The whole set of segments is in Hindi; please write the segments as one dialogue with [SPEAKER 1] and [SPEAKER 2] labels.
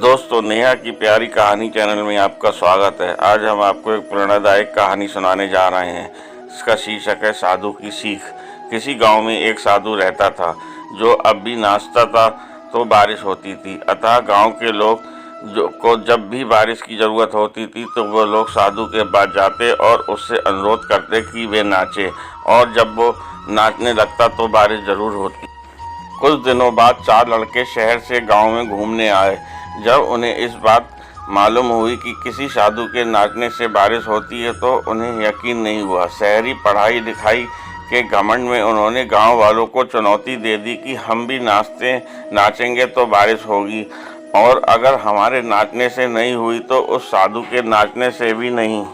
[SPEAKER 1] दोस्तों, नेहा की प्यारी कहानी चैनल में आपका स्वागत है। आज हम आपको एक प्रेरणादायक कहानी सुनाने जा रहे हैं। इसका शीर्षक है साधु की सीख। किसी गांव में एक साधु रहता था जो अब भी नाचता था तो बारिश होती थी। अतः गांव के लोग को जब भी बारिश की ज़रूरत होती थी तो वो लोग साधु के पास जाते और उससे अनुरोध करते कि वे नाचे, और जब वो नाचने लगता तो बारिश ज़रूर होती। कुछ दिनों बाद 4 लड़के शहर से गांव में घूमने आए। जब उन्हें इस बात मालूम हुई कि किसी साधु के नाचने से बारिश होती है तो उन्हें यकीन नहीं हुआ। शहरी पढ़ाई लिखाई के घमंड में उन्होंने गांव वालों को चुनौती दे दी कि हम भी नाचेंगे तो बारिश होगी, और अगर हमारे नाचने से नहीं हुई तो उस साधु के नाचने से भी नहीं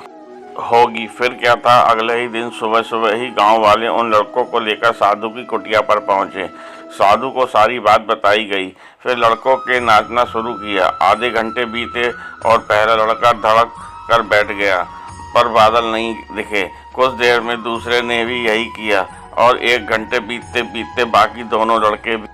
[SPEAKER 1] होगी। फिर क्या था, अगले ही दिन सुबह सुबह ही गांव वाले उन लड़कों को लेकर साधु की कुटिया पर पहुंचे। साधु को सारी बात बताई गई। फिर लड़कों के नाचना शुरू किया। आधे घंटे बीते और पहला लड़का धड़क कर बैठ गया, पर बादल नहीं दिखे। कुछ देर में दूसरे ने भी यही किया, और 1 घंटे बीतते बीतते बाकी दोनों लड़के भी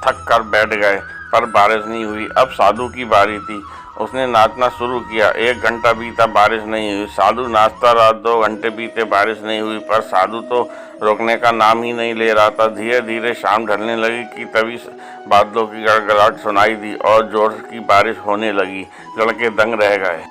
[SPEAKER 1] थक कर बैठ गए, पर बारिश नहीं हुई। अब साधु की बारी थी। उसने नाचना शुरू किया। 1 घंटा बीता, बारिश नहीं हुई। साधु नाचता रहा। 2 घंटे बीते, बारिश नहीं हुई, पर साधु तो रुकने का नाम ही नहीं ले रहा था। धीरे धीरे शाम ढलने लगी कि तभी बादलों की गड़गड़ाहट सुनाई दी और जोर की बारिश होने लगी। लड़के दंग रह गए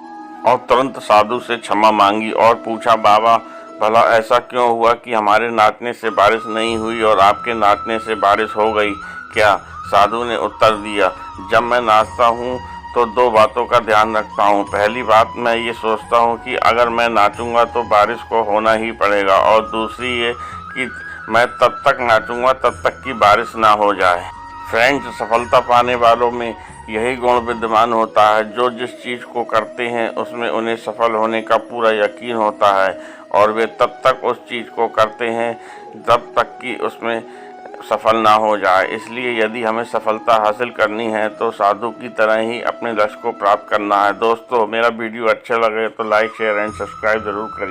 [SPEAKER 1] और तुरंत साधु से क्षमा मांगी और पूछा, बाबा, भला ऐसा क्यों हुआ कि हमारे नाचने से बारिश नहीं हुई और आपके नाचने से बारिश हो गई क्या? साधु ने उत्तर दिया, जब मैं नाचता हूँ तो 2 बातों का ध्यान रखता हूँ। पहली बात, मैं ये सोचता हूँ कि अगर मैं नाचूंगा तो बारिश को होना ही पड़ेगा, और दूसरी ये कि मैं तब तक नाचूंगा तब तक कि बारिश ना हो जाए। फ्रेंड्स, सफलता पाने वालों में यही गुण विद्यमान होता है। जो जिस चीज़ को करते हैं उसमें उन्हें सफल होने का पूरा यकीन होता है, और वे तब तक उस चीज़ को करते हैं जब तक कि उसमें सफल ना हो जाए। इसलिए यदि हमें सफलता हासिल करनी है तो साधु की तरह ही अपने लक्ष्य को प्राप्त करना है। दोस्तों, मेरा वीडियो अच्छा लगे तो लाइक, शेयर एंड सब्सक्राइब ज़रूर करिए।